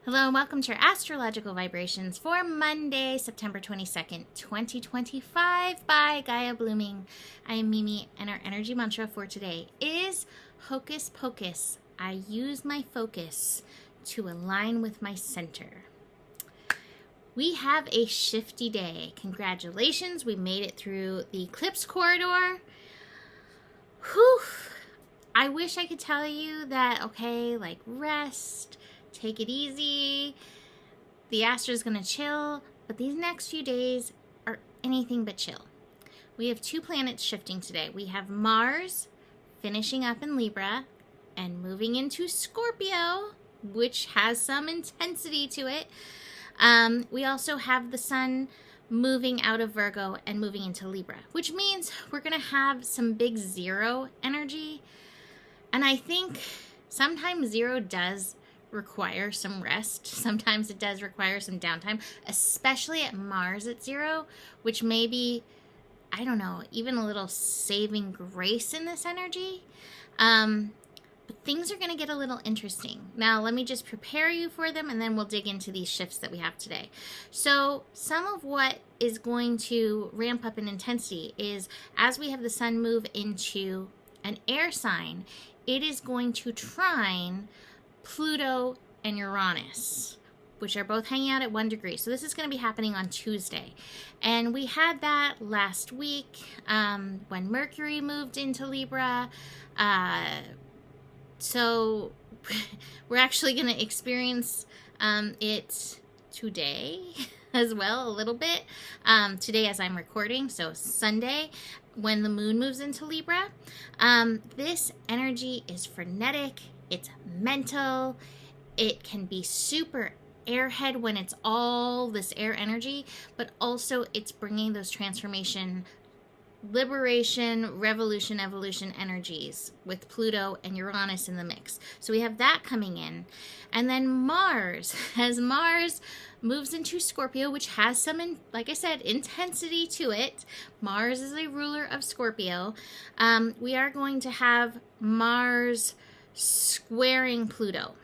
Hello and welcome to your astrological vibrations for Monday, September 22nd, 2025 by Gaia Blooming. I am Mimi, and our energy mantra for today is Hocus Pocus. I use my focus to align with my center. We have a shifty day. Congratulations, we made it through the eclipse corridor. Whew. I wish I could tell you that, okay, like rest, take it easy, the astra's gonna chill, but these next few days are anything but chill. We have two planets shifting today. We have Mars finishing up in Libra and moving into Scorpio, which has some intensity to it. We also have the Sun moving out of Virgo and moving into Libra, which means we're gonna have some big zero energy. And I think sometimes zero does require some rest. Sometimes it does require some downtime, especially at Mars at zero, which may be, I don't know, even a little saving grace in this energy. But things are going to get a little interesting. Now, let me just prepare you for them, and then we'll dig into these shifts that we have today. So some of what is going to ramp up in intensity is as we have the Sun move into an air sign, it is going to trine Pluto and Uranus, which are both hanging out at 1 degree. So this is going to be happening on Tuesday. And we had that last week when Mercury moved into Libra. So we're actually going to experience it today as well, a little bit. Today as I'm recording, so Sunday, when the moon moves into Libra. This energy is frenetic. It's mental. It can be super airhead when it's all this air energy, but also it's bringing those transformation, liberation, revolution, evolution energies with Pluto and Uranus in the mix. So we have that coming in. And then Mars, as Mars moves into Scorpio, which has some, like I said, intensity to it. Mars is a ruler of Scorpio. We are going to have Mars squaring Pluto.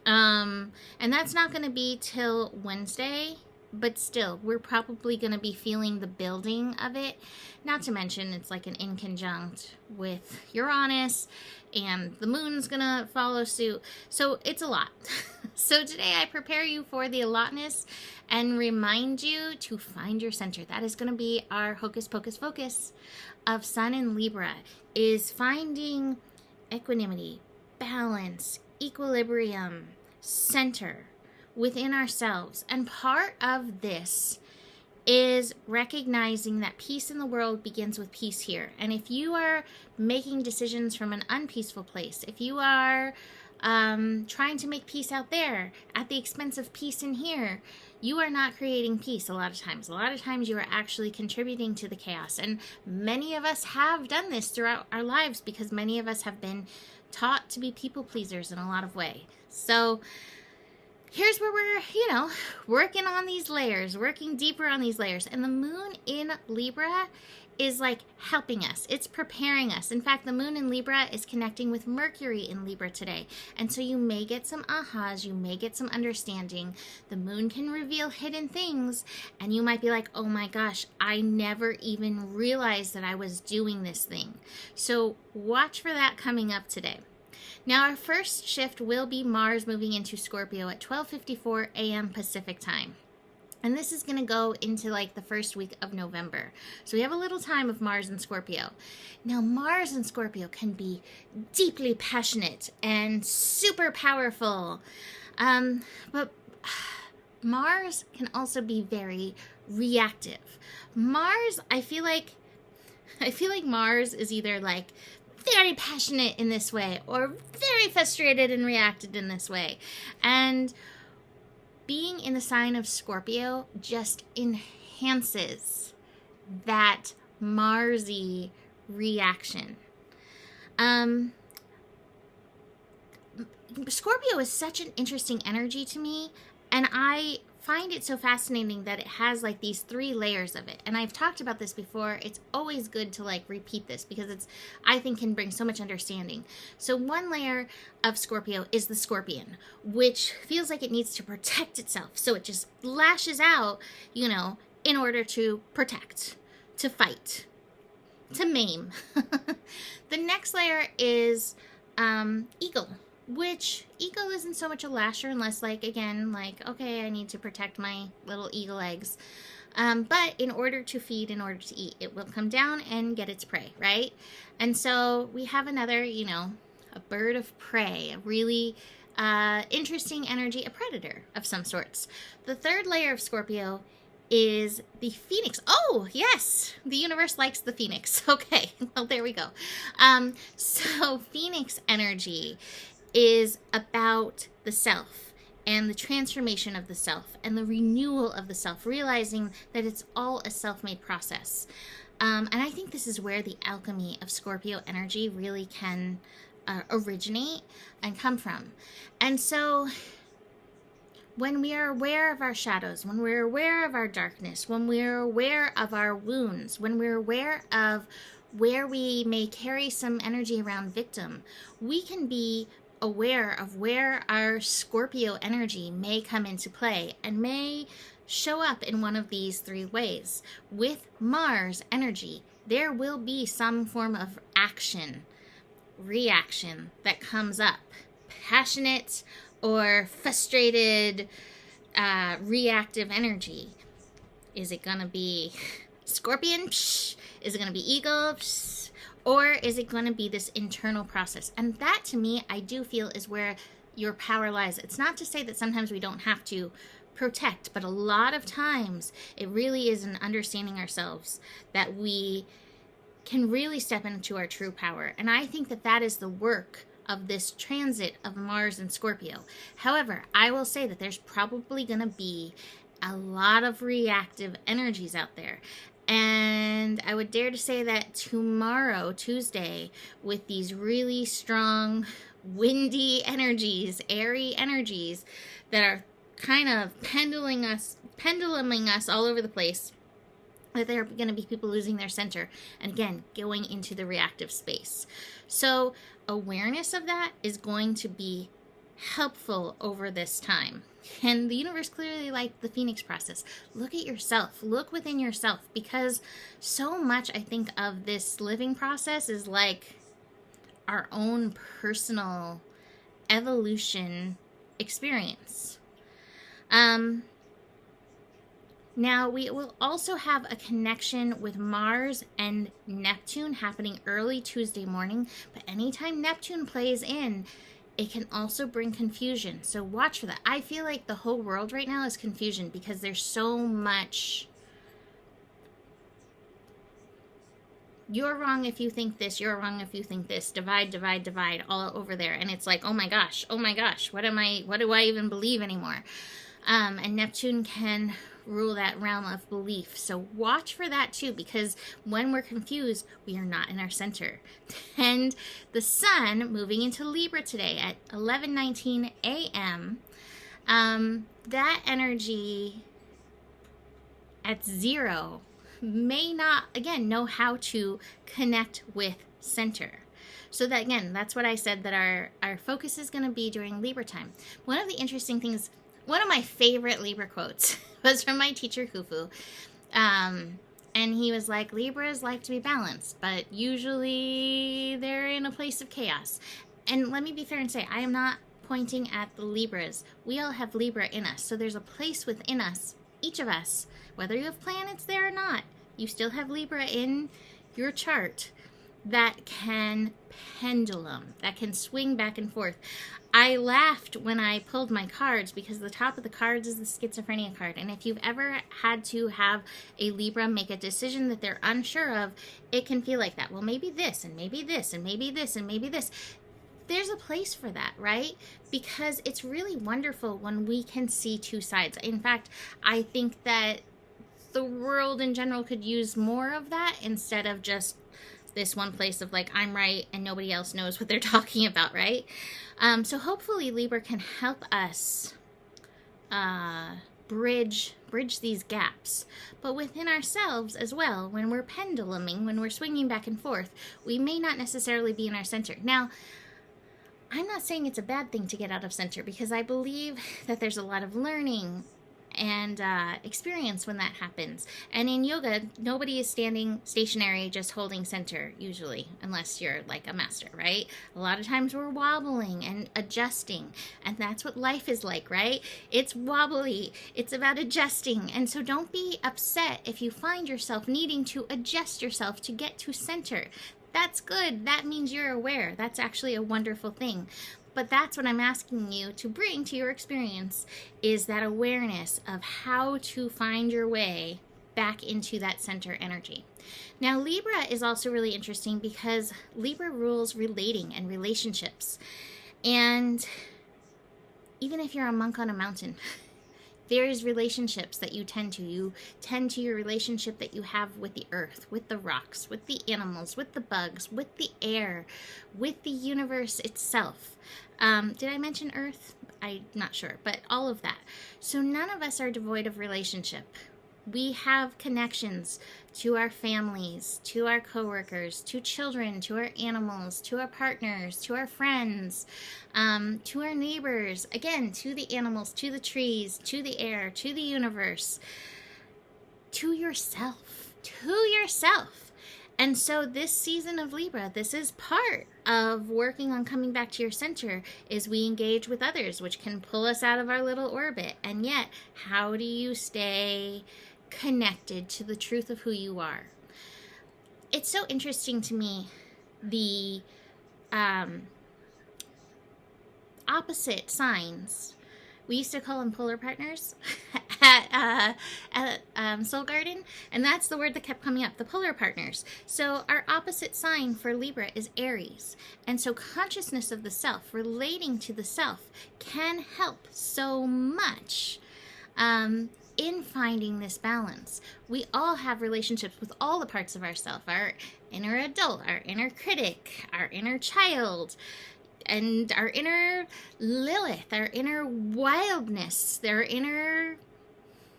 And that's not going to be till Wednesday, but still, we're probably going to be feeling the building of it. Not to mention, it's like an inconjunct with Uranus, and the moon's going to follow suit. So it's a lot. So today I prepare you for the allotness and remind you to find your center. That is going to be our Hocus Pocus focus of Sun in Libra, is finding equanimity, balance, equilibrium, center within ourselves. And part of this is recognizing that peace in the world begins with peace here. And if you are making decisions from an unpeaceful place, if you are trying to make peace out there at the expense of peace in here, you are not creating peace a lot of times. A lot of times you are actually contributing to the chaos. And many of us have done this throughout our lives because many of us have been taught to be people pleasers in a lot of ways. So here's where we're, working on these layers, working deeper on these layers. And the moon in Libra is like helping us. It's preparing us. In fact, the moon in Libra is connecting with Mercury in Libra today. And so you may get some ahas, you may get some understanding. The moon can reveal hidden things, and you might be like, oh my gosh, I never even realized that I was doing this thing. So watch for that coming up today. Now, our first shift will be Mars moving into Scorpio at 12:54 a.m. Pacific time. And this is going to go into like the first week of November. So we have a little time of Mars and Scorpio. Now, Mars and Scorpio can be deeply passionate and super powerful. But Mars can also be very reactive. Mars, I feel like Mars is either like very passionate in this way or very frustrated and reacted in this way. And being in the sign of Scorpio just enhances that Marsy reaction. Scorpio is such an interesting energy to me And I find it so fascinating that it has like these 3 layers of it. And I've talked about this before. It's always good to like repeat this because it's, I think, can bring so much understanding. So one layer of Scorpio is the scorpion, which feels like it needs to protect itself. So it just lashes out, you know, in order to protect, to fight, to maim. The next layer is eagle, which eagle isn't so much a lasher unless, like, again, like, okay, I need to protect my little eagle eggs. But in order to feed, in order to eat, it will come down and get its prey, right? And so we have another, you know, a bird of prey, a really interesting energy, a predator of some sorts. The third layer of Scorpio is the phoenix. Oh, yes, the universe likes the phoenix. Okay, well, there we go. So phoenix energy is about the self and the transformation of the self and the renewal of the self, realizing that it's all a self-made process. And I think this is where the alchemy of Scorpio energy really can originate and come from. And so when we are aware of our shadows, when we're aware of our darkness, when we're aware of our wounds, when we're aware of where we may carry some energy around victim, we can be aware of where our Scorpio energy may come into play and may show up in one of these 3 ways. With Mars energy, there will be some form of action, reaction that comes up. Passionate or frustrated, reactive energy. Is it going to be scorpion? Psh. Is it going to be eagle? Psh. Or is it going to be this internal process? And that, to me, I do feel is where your power lies. It's not to say that sometimes we don't have to protect, but a lot of times it really is in understanding ourselves that we can really step into our true power. And I think that that is the work of this transit of Mars and Scorpio. However, I will say that there's probably going to be a lot of reactive energies out there. And I would dare to say that tomorrow, Tuesday, with these really strong, windy energies, airy energies that are kind of penduluming us all over the place, that there are going to be people losing their center and, again, going into the reactive space. So awareness of that is going to be helpful over this time. And the universe clearly liked the Phoenix process. Look at yourself. Look within yourself, because so much, I think, of this living process is like our own personal evolution experience. Now, we will also have a connection with Mars and Neptune happening early Tuesday morning. But anytime Neptune plays in, it can also bring confusion. So watch for that. I feel like the whole world right now is confusion because there's so much. You're wrong if you think this. You're wrong if you think this. Divide, divide, divide, all over there. And it's like, oh my gosh, what do I even believe anymore? And Neptune can rule that realm of belief. So watch for that too, because when we're confused, we are not in our center. And the sun moving into Libra today at 11:19 a.m., that energy at 0 may not, again, know how to connect with center. So that, again, that's what I said, that our focus is going to be during Libra time. One of the interesting things, one of my favorite Libra quotes was from my teacher, Khufu. And he was like, Libras like to be balanced, but usually they're in a place of chaos. And let me be fair and say, I am not pointing at the Libras. We all have Libra in us. So there's a place within us, each of us, whether you have planets there or not, you still have Libra in your chart that can pendulum, that can swing back and forth. I laughed when I pulled my cards because the top of the cards is the schizophrenia card. And if you've ever had to have a Libra make a decision that they're unsure of, it can feel like that. Well, maybe this, and maybe this, and maybe this, and maybe this. There's a place for that, right? Because it's really wonderful when we can see two sides. In fact, I think that the world in general could use more of that instead of just this one place of like, I'm right and nobody else knows what they're talking about, right? So hopefully Libra can help us bridge these gaps. But within ourselves as well, when we're penduluming, when we're swinging back and forth, we may not necessarily be in our center. Now, I'm not saying it's a bad thing to get out of center, because I believe that there's a lot of learning and experience when that happens. And in yoga, nobody is standing stationary just holding center usually, unless you're like a master, right? A lot of times we're wobbling and adjusting, and that's what life is like, right? It's wobbly, it's about adjusting. And so don't be upset if you find yourself needing to adjust yourself to get to center. That's good. That means you're aware. That's actually a wonderful thing. But that's what I'm asking you to bring to your experience, is that awareness of how to find your way back into that center energy. Now, Libra is also really interesting because Libra rules relating and relationships. And even if you're a monk on a mountain, there's relationships that you tend to. You tend to your relationship that you have with the earth, with the rocks, with the animals, with the bugs, with the air, with the universe itself. Did I mention earth? I'm not sure, but all of that. So none of us are devoid of relationship. We have connections to our families, to our coworkers, to children, to our animals, to our partners, to our friends, to our neighbors, again, to the animals, to the trees, to the air, to the universe, to yourself, to yourself. And so this season of Libra, this is part of working on coming back to your center, is we engage with others, which can pull us out of our little orbit. And yet, how do you stay connected to the truth of who you are? It's so interesting to me, the opposite signs. We used to call them polar partners at Soul Garden, and that's the word that kept coming up, the polar partners. So our opposite sign for Libra is Aries, and so consciousness of the self, relating to the self, can help so much in finding this balance. We all have relationships with all the parts of ourself, our inner adult, our inner critic, our inner child, and our inner Lilith, our inner wildness, our inner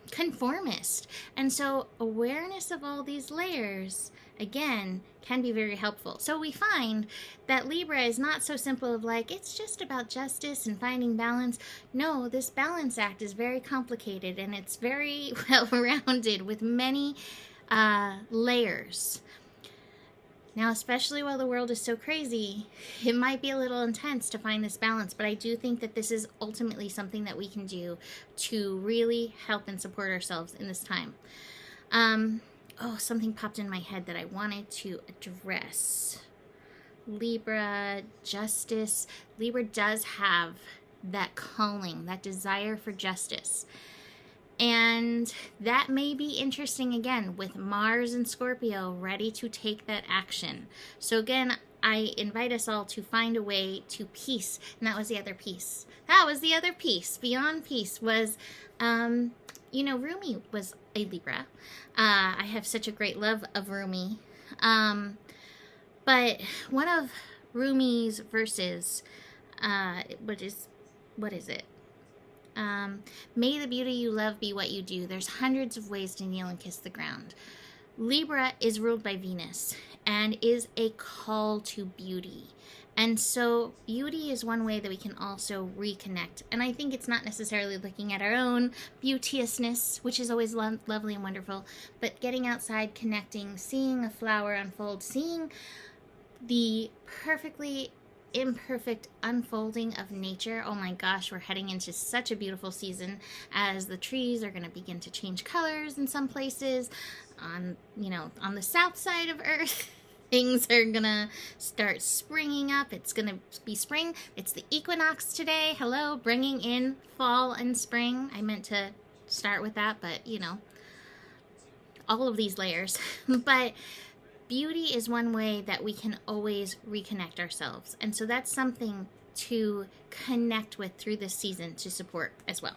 conformist. And so awareness of all these layers, again, can be very helpful. So we find that Libra is not so simple of like, it's just about justice and finding balance. No, this balance act is very complicated, and it's very well-rounded with many layers. Now, especially while the world is so crazy, it might be a little intense to find this balance, but I do think that this is ultimately something that we can do to really help and support ourselves in this time. Something popped in my head that I wanted to address. Libra, justice. Libra does have that calling, that desire for justice. And that may be interesting again with Mars and Scorpio ready to take that action. So again, I invite us all to find a way to peace. And that was the other piece. Beyond peace was, Rumi was a Libra. I have such a great love of Rumi. But one of Rumi's verses, what is it? May the beauty you love be what you do. There's hundreds of ways to kneel and kiss the ground. Libra is ruled by Venus and is a call to beauty. And so beauty is one way that we can also reconnect. And I think it's not necessarily looking at our own beauteousness, which is always lovely and wonderful, but getting outside, connecting, seeing a flower unfold, seeing the perfectly imperfect unfolding of nature. Oh my gosh, we're heading into such a beautiful season as the trees are going to begin to change colors in some places. On the south side of Earth, things are going to start springing up. It's going to be spring. It's the equinox today. Hello, bringing in fall and spring. I meant to start with that, but all of these layers. But beauty is one way that we can always reconnect ourselves. And so that's something to connect with through this season to support as well.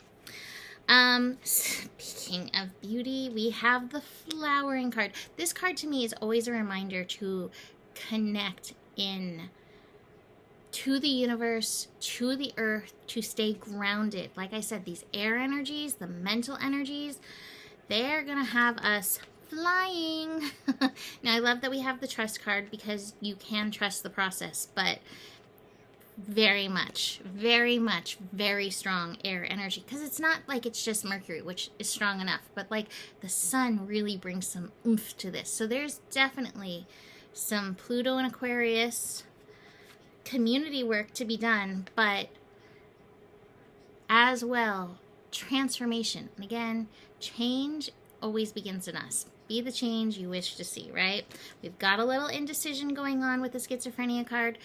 Speaking of beauty, we have the flowering card. This card to me is always a reminder to connect in to the universe, to the earth, to stay grounded. Like I said, these air energies, the mental energies, they're going to have us flying. Now, I love that we have the trust card because you can trust the process, but very much, very strong air energy, because it's not like it's just Mercury, which is strong enough, but like the sun really brings some oomph to this. So there's definitely some Pluto and Aquarius community work to be done, but as well, transformation. And again, change always begins in us. Be the change you wish to see, right? We've got a little indecision going on with the schizophrenia card.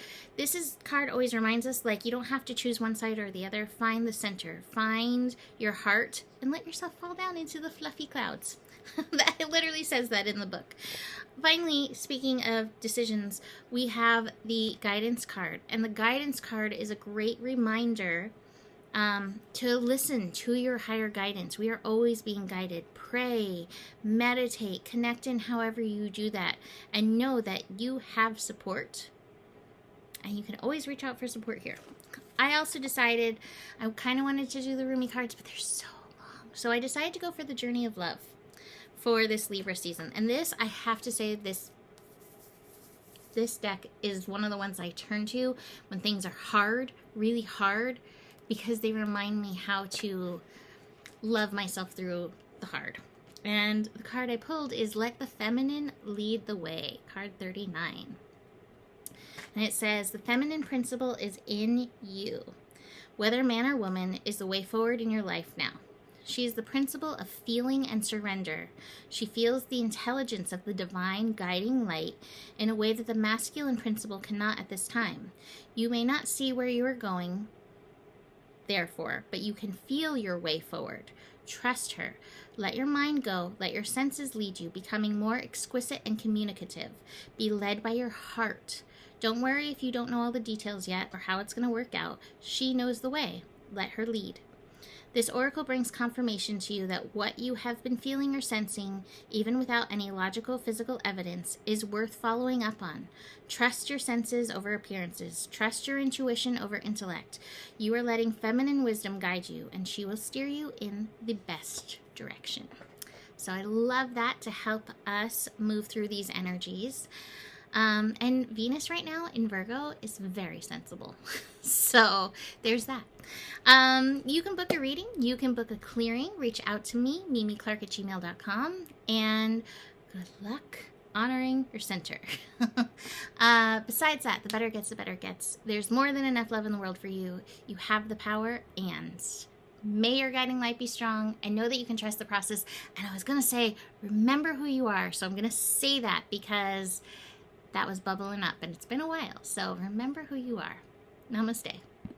Card always reminds us, like, you don't have to choose one side or the other. Find the center. Find your heart and let yourself fall down into the fluffy clouds. It literally says that in the book. Finally, speaking of decisions, we have the guidance card. And the guidance card is a great reminder to listen to your higher guidance. We are always being guided. Pray, meditate, connect in however you do that, and know that you have support, and you can always reach out for support here. I also decided I kind of wanted to do the Rumi cards, but they're so long. So I decided to go for the Journey of Love for this Libra season. And this, I have to say, this deck is one of the ones I turn to when things are hard, really hard, because they remind me how to love myself through the hard. And the card I pulled is Let the Feminine Lead the Way, card 39. And it says, the feminine principle is in you. Whether man or woman is the way forward in your life now. She is the principle of feeling and surrender. She feels the intelligence of the divine guiding light in a way that the masculine principle cannot at this time. You may not see where you are going, therefore, but you can feel your way forward. Trust her. Let your mind go. Let your senses lead you, becoming more exquisite and communicative. Be led by your heart. Don't worry if you don't know all the details yet or how it's going to work out. She knows the way. Let her lead. This oracle brings confirmation to you that what you have been feeling or sensing, even without any logical physical evidence, is worth following up on. Trust your senses over appearances. Trust your intuition over intellect. You are letting feminine wisdom guide you, and she will steer you in the best direction. So I love that to help us move through these energies. And Venus right now in Virgo is very sensible. So there's that. You can book a reading. You can book a clearing. Reach out to me, mimiclark@gmail.com. And good luck honoring your center. Besides that, the better it gets, the better it gets. There's more than enough love in the world for you. You have the power, and may your guiding light be strong, and know that you can trust the process. And I was going to say, remember who you are. So I'm going to say that because that was bubbling up, and it's been a while. So remember who you are. Namaste.